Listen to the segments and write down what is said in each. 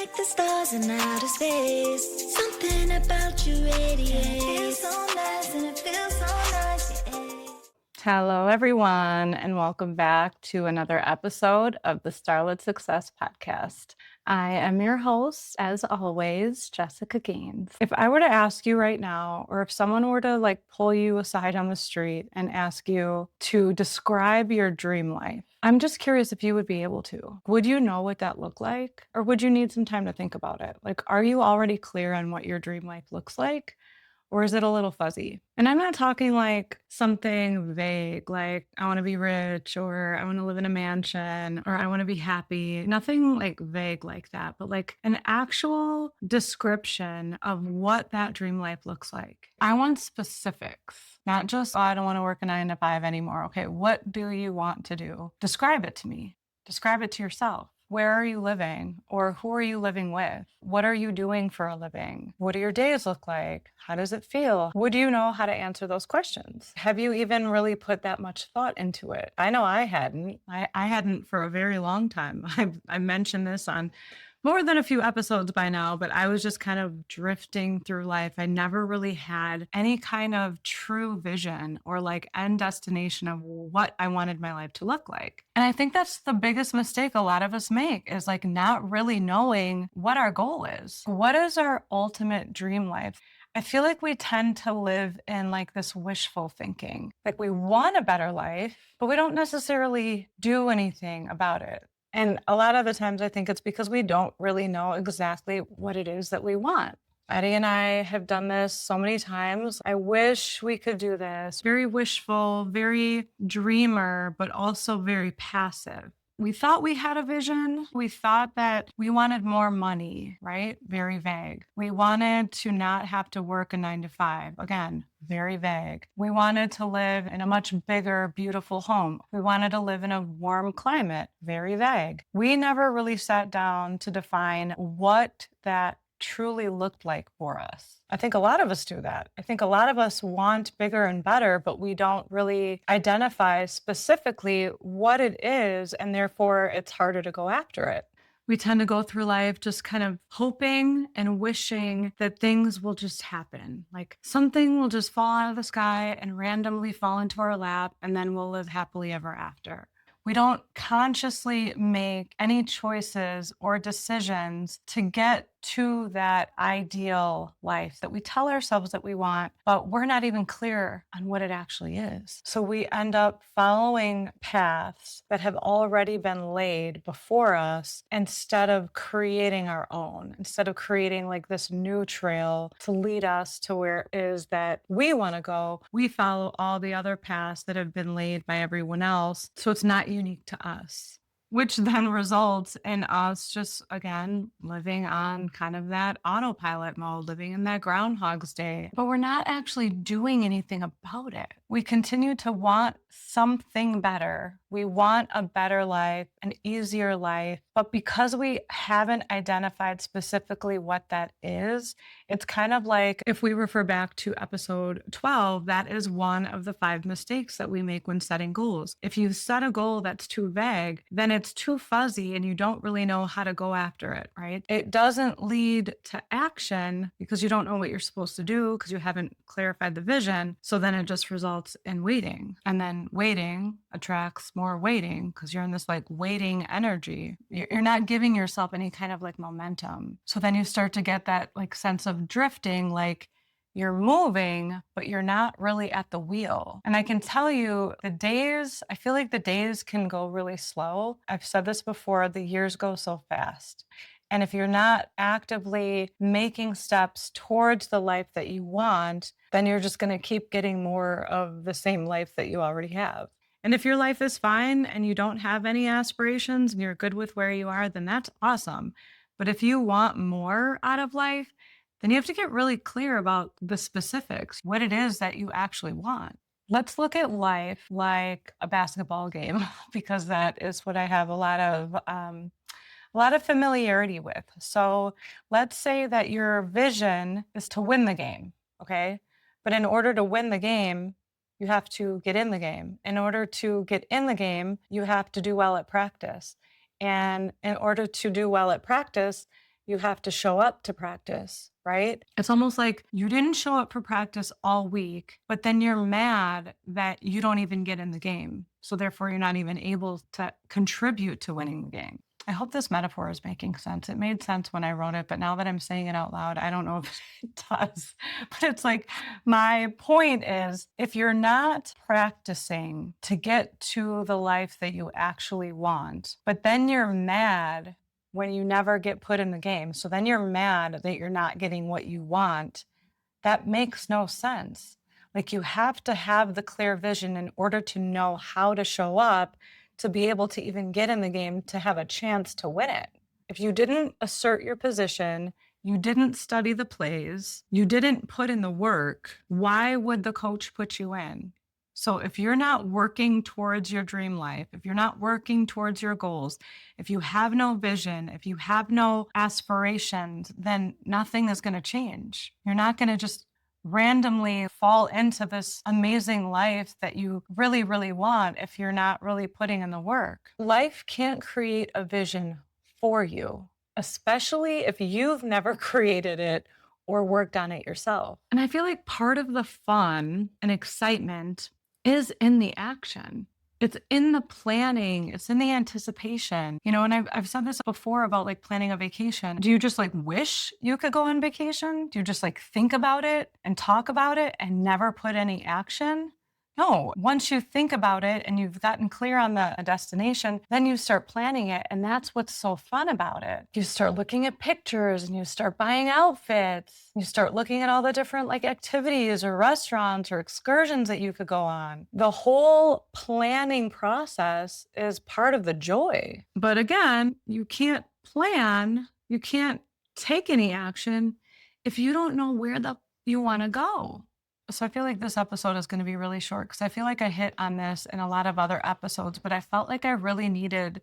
like the stars in outer space. Something about you radiates. It feels so nice and it feels so nice, yeah. Hello, everyone, and welcome back to another episode of the Starlit Success Podcast. I am your host, as always, Jessica Gaines. If I were to ask you right now, or if someone were to pull you aside on the street and ask you to describe your dream life, I'm just curious if you would be able to. Would you know what that looked like? Or would you need some time to think about it? Are you already clear on what your dream life looks like? Or is it a little fuzzy? And I'm not talking like something vague, like I want to be rich, or I want to live in a mansion, or I want to be happy. Nothing like vague like that, but like an actual description of what that dream life looks like. I want specifics, not just, oh, I don't want to work a 9 to 5 anymore. Okay, what do you want to do? Describe it to me. Describe it to yourself. Where are you living? Or who are you living with? What are you doing for a living? What do your days look like? How does it feel? Would you know how to answer those questions? Have you even really put that much thought into it? I know I hadn't. I hadn't for a very long time. I mentioned this on more than a few episodes by now, but I was just kind of drifting through life. I never really had any kind of true vision or end destination of what I wanted my life to look like. And I think that's the biggest mistake a lot of us make is not really knowing what our goal is. What is our ultimate dream life? I feel like we tend to live in this wishful thinking. We want a better life, but we don't necessarily do anything about it. And a lot of the times I think it's because we don't really know exactly what it is that we want. Eddie and I have done this so many times. I wish we could do this. Very wishful, very dreamer, but also very passive. We thought we had a vision. We thought that we wanted more money, right? Very vague. We wanted to not have to work a 9 to 5. Again, very vague. We wanted to live in a much bigger, beautiful home. We wanted to live in a warm climate. Very vague. We never really sat down to define what that truly looked like for us. I think a lot of us do that. I think a lot of us want bigger and better, but we don't really identify specifically what it is, and therefore it's harder to go after it. We tend to go through life just kind of hoping and wishing that things will just happen. Like something will just fall out of the sky and randomly fall into our lap, and then we'll live happily ever after. We don't consciously make any choices or decisions to get to that ideal life that we tell ourselves that we want, but we're not even clear on what it actually is. So we end up following paths that have already been laid before us instead of creating our own, instead of creating this new trail to lead us to where it is that we want to go. We follow all the other paths that have been laid by everyone else. So it's not unique to us, which then results in us just, again, living on kind of that autopilot mode, living in that Groundhog's Day. But we're not actually doing anything about it. We continue to want something better. We want a better life, an easier life. But because we haven't identified specifically what that is, it's kind of like if we refer back to episode 12, that is one of the 5 mistakes that we make when setting goals. If you set a goal that's too vague, then it's too fuzzy and you don't really know how to go after it, right? It doesn't lead to action because you don't know what you're supposed to do because you haven't clarified the vision. So then it just results in waiting. And then waiting attracts more waiting because you're in this waiting energy. You're not giving yourself any kind of momentum. So then you start to get that sense of drifting, you're moving, but you're not really at the wheel. And I can tell you I feel like the days can go really slow. I've said this before, the years go so fast. And if you're not actively making steps towards the life that you want, then you're just going to keep getting more of the same life that you already have. And if your life is fine and you don't have any aspirations and you're good with where you are, then that's awesome. But if you want more out of life, then you have to get really clear about the specifics, what it is that you actually want. Let's look at life like a basketball game, because that is what I have a lot of familiarity with. So let's say that your vision is to win the game, okay? But in order to win the game, you have to get in the game. In order to get in the game, you have to do well at practice. And in order to do well at practice, you have to show up to practice, right? It's almost like you didn't show up for practice all week, but then you're mad that you don't even get in the game. So therefore, you're not even able to contribute to winning the game. I hope this metaphor is making sense. It made sense when I wrote it, but now that I'm saying it out loud, I don't know if it does. But it's like, my point is, if you're not practicing to get to the life that you actually want, but then you're mad when you never get put in the game, so then you're mad that you're not getting what you want, that makes no sense. Like, you have to have the clear vision in order to know how to show up, to be able to even get in the game, to have a chance to win it. If you didn't assert your position, you didn't study the plays, you didn't put in the work, why would the coach put you in? So if you're not working towards your dream life, if you're not working towards your goals, if you have no vision, if you have no aspirations, then nothing is going to change. You're not going to just randomly fall into this amazing life that you really, really want if you're not really putting in the work. Life can't create a vision for you, especially if you've never created it or worked on it yourself. And I feel like part of the fun and excitement is in the action. It's in the planning, it's in the anticipation, and I've said this before about like planning a vacation. Do you just like wish you could go on vacation? Do you just like think about it and talk about it and never put any action? No, once you think about it and you've gotten clear on the destination, then you start planning it. And that's what's so fun about it. You start looking at pictures and you start buying outfits. You start looking at all the different like activities or restaurants or excursions that you could go on. The whole planning process is part of the joy. But again, you can't plan, you can't take any action if you don't know where you want to go. So I feel like this episode is going to be really short because I feel like I hit on this in a lot of other episodes, but I felt like I really needed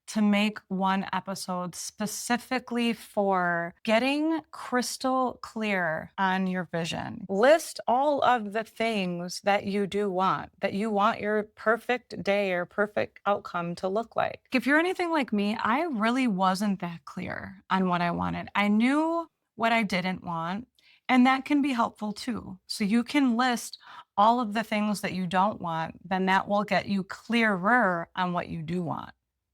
to make one episode specifically for getting crystal clear on your vision. List all of the things that you do want, that you want your perfect day or perfect outcome to look like. If you're anything like me, I really wasn't that clear on what I wanted. I knew what I didn't want. And that can be helpful too. So you can list all of the things that you don't want, then that will get you clearer on what you do want.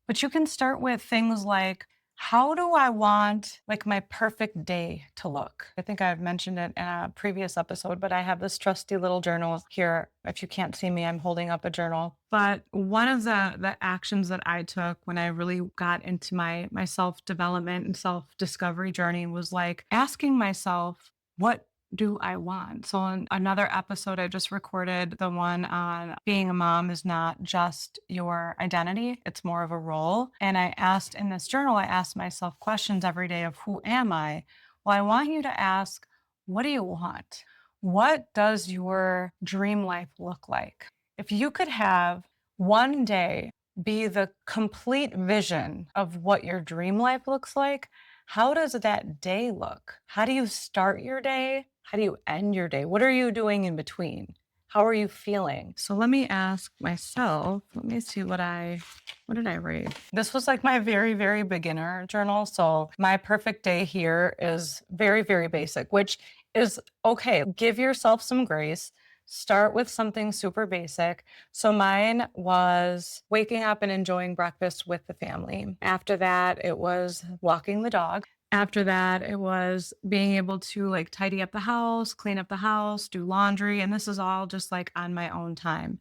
But you can start with things like, how do I want like my perfect day to look? I think I've mentioned it in a previous episode, but I have this trusty little journal here. If you can't see me, I'm holding up a journal. But one of the actions that I took when I really got into my self-development and self-discovery journey was like asking myself, what do I want? So in another episode I just recorded, the one on being a mom is not just your identity, it's more of a role. And I asked in this journal, I asked myself questions every day of who am I? Well, I want you to ask, what do you want? What does your dream life look like? If you could have one day be the complete vision of what your dream life looks like, how does that day look? How do you start your day? How do you end your day? What are you doing in between? How are you feeling? So let me ask myself, let me see what did I write? This was like my very, very beginner journal. So my perfect day here is very, very basic, which is okay. Give yourself some grace. Start with something super basic. So mine was waking up and enjoying breakfast with the family. After that, it was walking the dog. After that, it was being able to like tidy up the house, clean up the house, do laundry. And this is all just like on my own time.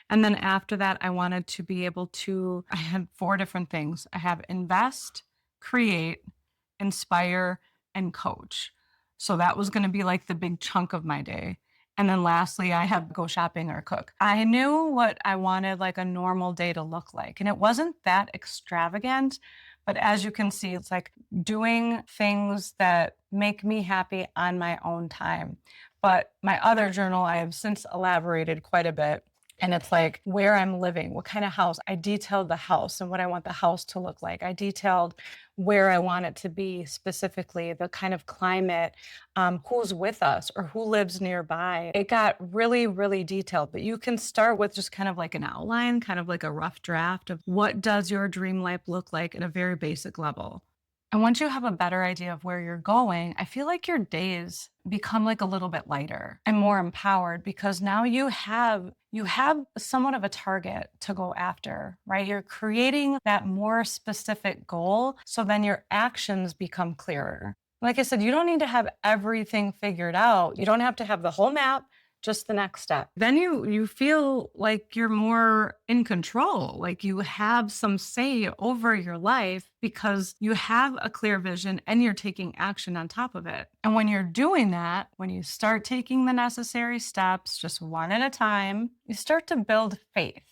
And then after that, I wanted to be able to, I had 4 different things. I have invest, create, inspire, and coach. So that was going to be like the big chunk of my day. And then lastly, I have go shopping or cook. I knew what I wanted like a normal day to look like. And it wasn't that extravagant, but as you can see, it's like doing things that make me happy on my own time. But my other journal, I have since elaborated quite a bit. And it's like where I'm living, what kind of house. I detailed the house and what I want the house to look like. I detailed where I want it to be specifically, the kind of climate, who's with us or who lives nearby. It got really, really detailed, but you can start with just kind of like an outline, kind of like a rough draft of what does your dream life look like at a very basic level. And once you have a better idea of where you're going, I feel like your days become like a little bit lighter and more empowered because now you have somewhat of a target to go after, right? You're creating that more specific goal, so then your actions become clearer. Like I said, you don't need to have everything figured out. You don't have to have the whole map, just the next step. Then you feel like you're more in control, like you have some say over your life because you have a clear vision and you're taking action on top of it. And when you're doing that, when you start taking the necessary steps just one at a time, you start to build faith.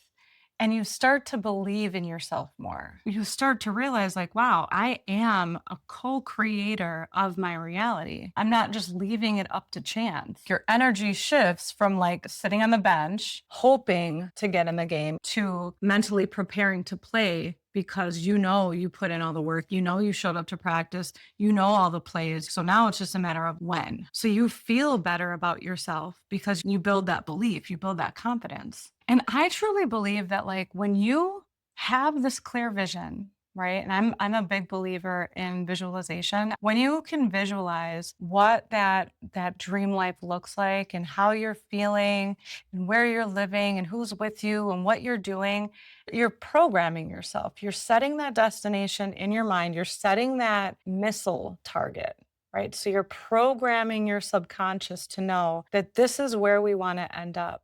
And you start to believe in yourself more. You start to realize, like, wow, I am a co creator of my reality. I'm not just leaving it up to chance. Your energy shifts from like sitting on the bench, hoping to get in the game, to mentally preparing to play because you know you put in all the work, you know you showed up to practice, you know all the plays. So now it's just a matter of when. So you feel better about yourself because you build that belief, you build that confidence. And I truly believe that like when you have this clear vision, right? And I'm a big believer in visualization. When you can visualize what that dream life looks like and how you're feeling and where you're living and who's with you and what you're doing, you're programming yourself. You're setting that destination in your mind. You're setting that missile target. Right. So you're programming your subconscious to know that this is where we want to end up.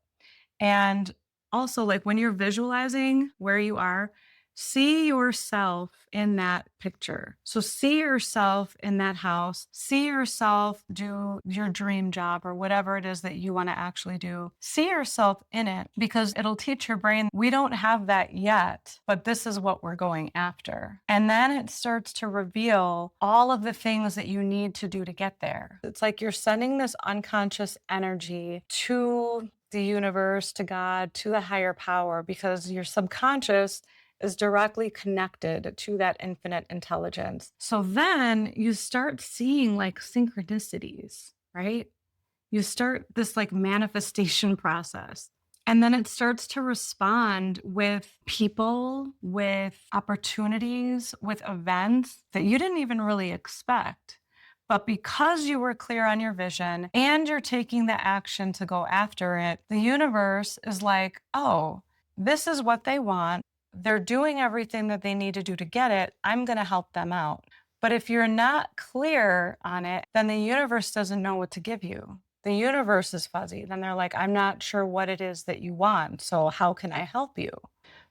And also, like when you're visualizing where you are, see yourself in that picture. So see yourself in that house, see yourself do your dream job or whatever it is that you want to actually do. See yourself in it because it'll teach your brain, we don't have that yet, but this is what we're going after. And then it starts to reveal all of the things that you need to do to get there. It's like you're sending this unconscious energy to the universe, to God, to the higher power, because your subconscious is directly connected to that infinite intelligence. So then you start seeing like synchronicities, right? You start this like manifestation process. And then it starts to respond with people, with opportunities, with events that you didn't even really expect. But because you were clear on your vision and you're taking the action to go after it, the universe is like, oh, this is what they want. They're doing everything that they need to do to get it. I'm going to help them out. But if you're not clear on it, then the universe doesn't know what to give you. The universe is fuzzy. Then they're like, I'm not sure what it is that you want. So how can I help you?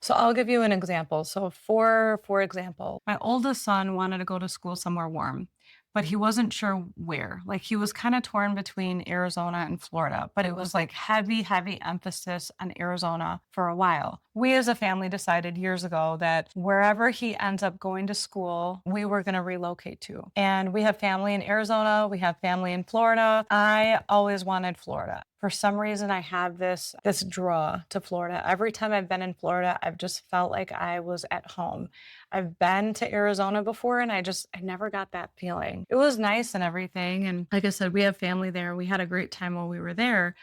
So I'll give you an example. So for example, my oldest son wanted to go to school somewhere warm, but he wasn't sure where. Like he was kind of torn between Arizona and Florida, but it was like heavy, heavy emphasis on Arizona for a while. We as a family decided years ago that wherever he ends up going to school, we were going to relocate to. And we have family in Arizona, we have family in Florida. I always wanted Florida. For some reason, I have this draw to Florida. Every time I've been in Florida, I've just felt like I was at home. I've been to Arizona before and I never got that feeling. It was nice and everything. And like I said, we have family there. We had a great time while we were there,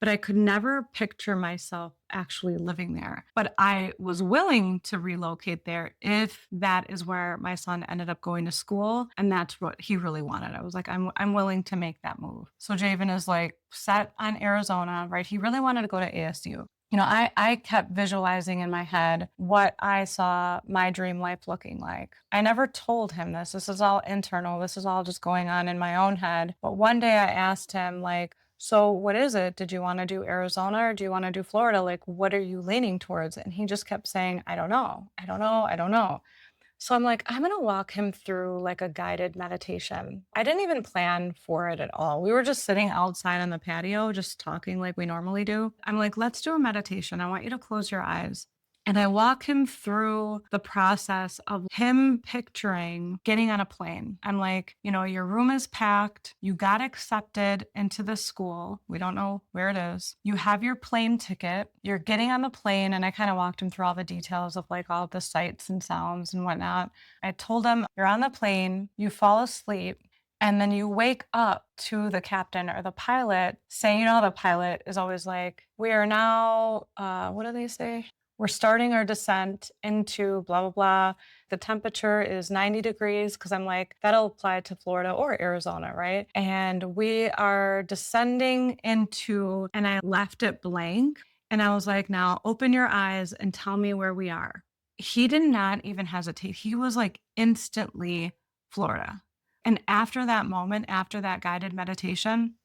but I could never picture myself actually living there. But I was willing to relocate there if that is where my son ended up going to school and that's what he really wanted. I was like, I'm willing to make that move. So Javen is like set on Arizona, right? He really wanted to go to ASU. You know, I kept visualizing in my head what I saw my dream life looking like. I never told him this. This is all internal. This is all just going on in my own head. But one day I asked him, like, so what is it? Did you want to do Arizona or do you want to do Florida? Like, what are you leaning towards? And he just kept saying, I don't know. I don't know. I don't know. So I'm like, I'm going to walk him through like a guided meditation. I didn't even plan for it at all. We were just sitting outside on the patio, just talking like we normally do. I'm like, let's do a meditation. I want you to close your eyes. And I walk him through the process of him picturing getting on a plane. I'm like, you know, your room is packed. You got accepted into the school. We don't know where it is. You have your plane ticket. You're getting on the plane. And I kind of walked him through all the details of like all the sights and sounds and whatnot. I told him, you're on the plane. You fall asleep. And then you wake up to the captain or the pilot saying, you know, the pilot is always like, we are now, what do they say? we're starting our descent into blah, blah, blah. The temperature is 90 degrees because I'm like, that'll apply to Florida or Arizona, right? And we are descending into, and I left it blank. And I was like, now open your eyes and tell me where we are. He did not even hesitate. He was like instantly Florida. And after that moment, after that guided meditation,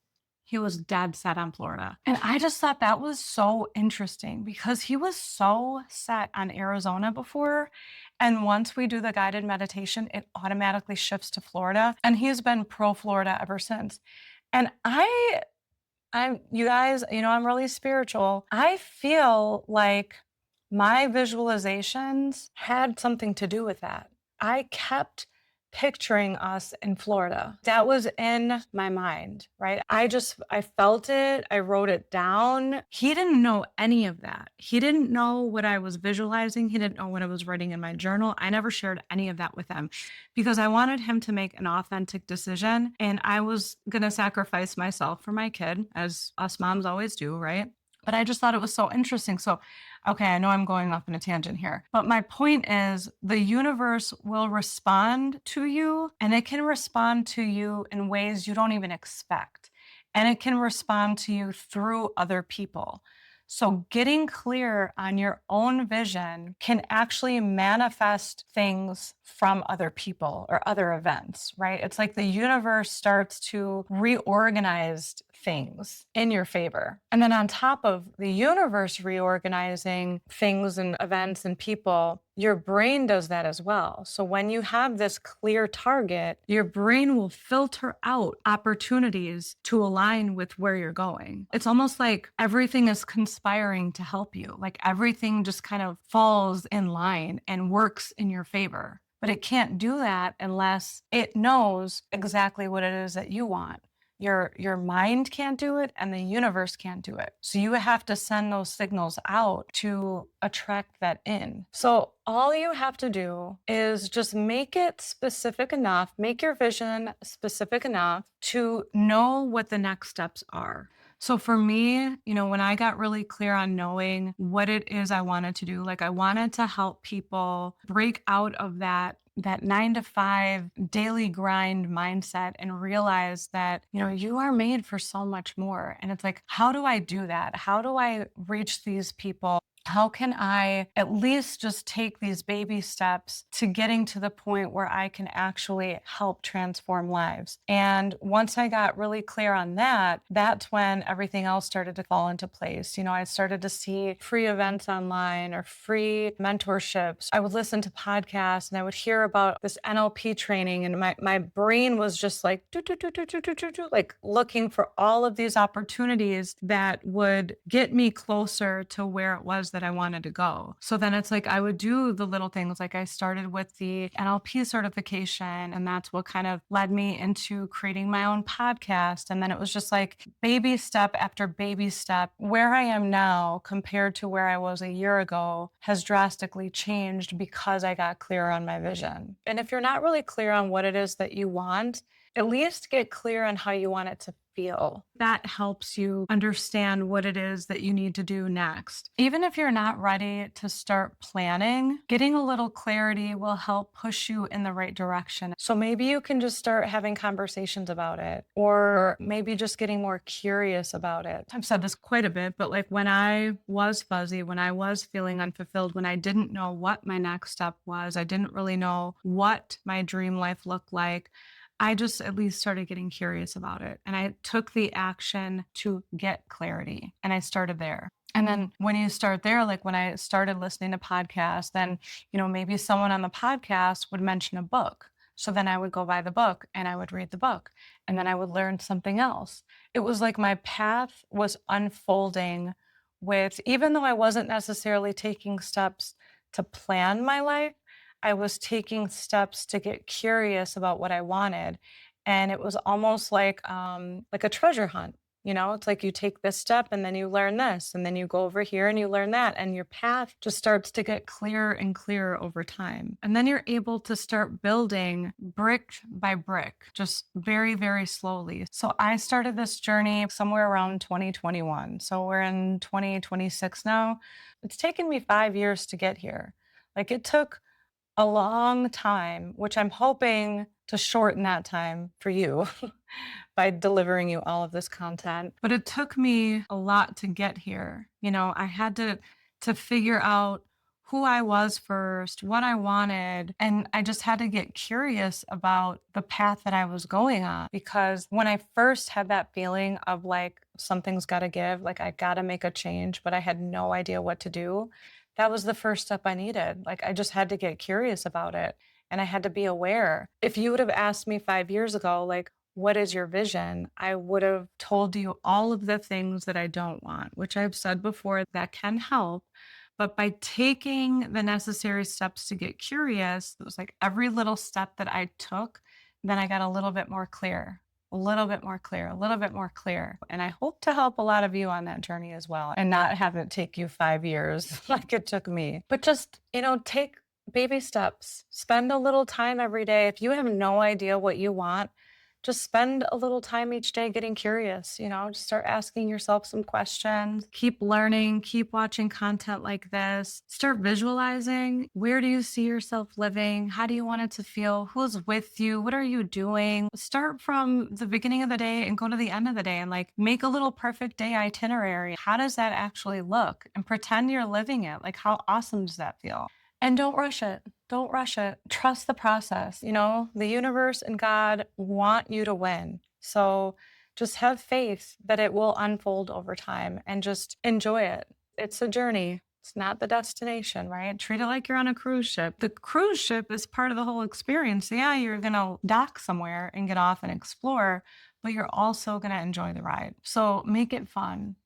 he was dead set on Florida. And I just thought that was so interesting because he was so set on Arizona before. And once we do the guided meditation, it automatically shifts to Florida. And he's been pro Florida ever since. And you guys, I'm really spiritual. I feel like my visualizations had something to do with that. I kept picturing us in Florida. That was in my mind, right? I felt it. I wrote it down. He didn't know any of that. He didn't know what I was visualizing. He didn't know what I was writing in my journal. I never shared any of that with him because I wanted him to make an authentic decision. And I was going to sacrifice myself for my kid, as us moms always do, right? But I just thought it was so interesting. So, okay, I know I'm going off on a tangent here, but my point is the universe will respond to you, and it can respond to you in ways you don't even expect. And it can respond to you through other people. So getting clear on your own vision can actually manifest things from other people or other events, right? It's like the universe starts to reorganize things in your favor. And then on top of the universe reorganizing things and events and people, your brain does that as well. So when you have this clear target, your brain will filter out opportunities to align with where you're going. It's almost like everything is conspiring to help you. Like everything just kind of falls in line and works in your favor. But it can't do that unless it knows exactly what it is that you want. Your mind can't do it and the universe can't do it. So you have to send those signals out to attract that in. So all you have to do is just make it specific enough, make your vision specific enough to know what the next steps are. So for me, when I got really clear on knowing what it is I wanted to do, like I wanted to help people break out of that 9-to-5 daily grind mindset and realize that, you are made for so much more. And it's like, how do I do that? How do I reach these people? How can I at least just take these baby steps to getting to the point where I can actually help transform lives? And once I got really clear on that, that's when everything else started to fall into place. I started to see free events online or free mentorships. I would listen to podcasts and I would hear about this NLP training, and my brain was just like, like looking for all of these opportunities that would get me closer to where it was that I wanted to go. So then it's like I would do the little things. Like I started with the NLP certification, and that's what kind of led me into creating my own podcast. And then it was just like baby step after baby step. Where I am now compared to where I was a year ago has drastically changed because I got clear on my vision. And if you're not really clear on what it is that you want, at least get clear on how you want it to feel. That helps you understand what it is that you need to do next. Even if you're not ready to start planning, getting a little clarity will help push you in the right direction. So maybe you can just start having conversations about it, or maybe just getting more curious about it. I've said this quite a bit, but like when I was fuzzy, when I was feeling unfulfilled, when I didn't know what my next step was, I didn't really know what my dream life looked like, I just at least started getting curious about it. And I took the action to get clarity. And I started there. And then when you start there, like when I started listening to podcasts, then, maybe someone on the podcast would mention a book. So then I would go buy the book and I would read the book. And then I would learn something else. It was like my path was unfolding with, even though I wasn't necessarily taking steps to plan my life, I was taking steps to get curious about what I wanted. And it was almost like a treasure hunt. You know, it's like you take this step and then you learn this, and then you go over here and you learn that, and your path just starts to get clearer and clearer over time. And then you're able to start building brick by brick, just very, very slowly. So I started this journey somewhere around 2021. So we're in 2026 now. It's taken me 5 years to get here. Like, it took a long time, which I'm hoping to shorten that time for you by delivering you all of this content. But it took me a lot to get here. You know, I had to figure out who I was first, what I wanted, and I just had to get curious about the path that I was going on. Because when I first had that feeling of like something's got to give, like I got to make a change, but I had no idea what to do, that was the first step I needed. Like, I just had to get curious about it, and I had to be aware. If you would have asked me 5 years ago, like, what is your vision? I would have told you all of the things that I don't want, which I've said before that can help. But by taking the necessary steps to get curious, it was like every little step that I took, then I got a little bit more clear, a little bit more clear, a little bit more clear. And I hope to help a lot of you on that journey as well, and not have it take you 5 years like it took me. But just, take baby steps. Spend a little time every day. If you have no idea what you want, just spend a little time each day getting curious, just start asking yourself some questions, keep learning, keep watching content like this, start visualizing. Where do you see yourself living? How do you want it to feel? Who's with you? What are you doing? Start from the beginning of the day and go to the end of the day, and like make a little perfect day itinerary. How does that actually look? And pretend you're living it. Like, how awesome does that feel? And don't rush it. Don't rush it. Trust the process. The universe and God want you to win. So just have faith that it will unfold over time, and just enjoy it. It's a journey. It's not the destination, right? Treat it like you're on a cruise ship. The cruise ship is part of the whole experience. Yeah, you're going to dock somewhere and get off and explore, but you're also going to enjoy the ride. So make it fun.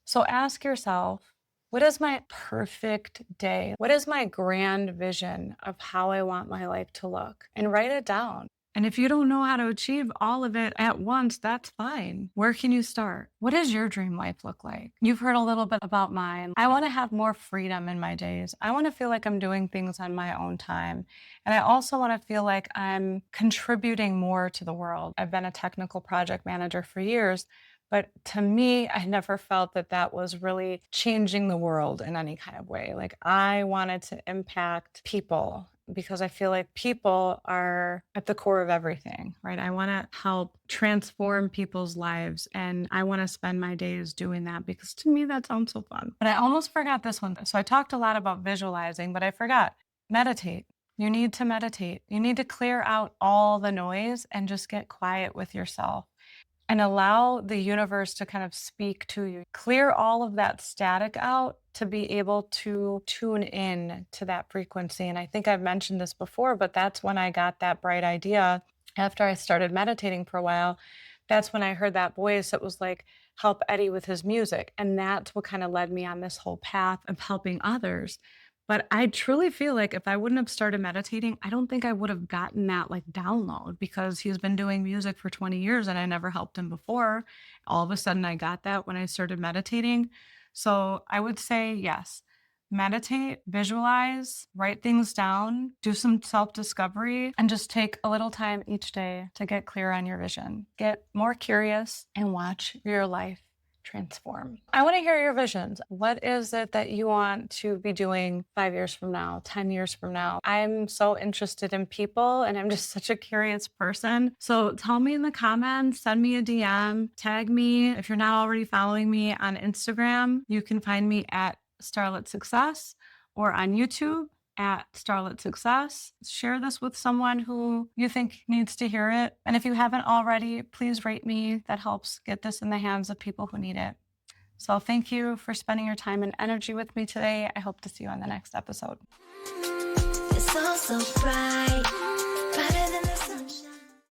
So ask yourself, what is my perfect day? What is my grand vision of how I want my life to look? And write it down. And if you don't know how to achieve all of it at once, that's fine. Where can you start? What does your dream life look like? You've heard a little bit about mine. I want to have more freedom in my days. I want to feel like I'm doing things on my own time. And I also want to feel like I'm contributing more to the world. I've been a technical project manager for years. But to me, I never felt that that was really changing the world in any kind of way. Like, I wanted to impact people, because I feel like people are at the core of everything, right? I want to help transform people's lives, and I want to spend my days doing that, because to me, that sounds so fun. But I almost forgot this one. So I talked a lot about visualizing, but I forgot. Meditate. You need to meditate. You need to clear out all the noise and just get quiet with yourself, and allow the universe to kind of speak to you. Clear all of that static out to be able to tune in to that frequency. And I think I've mentioned this before, but that's when I got that bright idea. After I started meditating for a while, that's when I heard that voice that was like, help Eddie with his music. And that's what kind of led me on this whole path of helping others. But I truly feel like if I wouldn't have started meditating, I don't think I would have gotten that like download, because he's been doing music for 20 years and I never helped him before. All of a sudden I got that when I started meditating. So I would say, yes, meditate, visualize, write things down, do some self-discovery, and just take a little time each day to get clear on your vision. Get more curious and watch your life transform. I want to hear your visions. What is it that you want to be doing 5 years from now, 10 years from now? I'm so interested in people, and I'm just such a curious person. So tell me in the comments, send me a DM, tag me. If you're not already following me on Instagram, you can find me at Starlit Success, or on YouTube at Starlit Success. Share this with someone who you think needs to hear it. And if you haven't already, please rate me. That helps get this in the hands of people who need it. So thank you for spending your time and energy with me today. I hope to see you on the next episode. It's all so bright.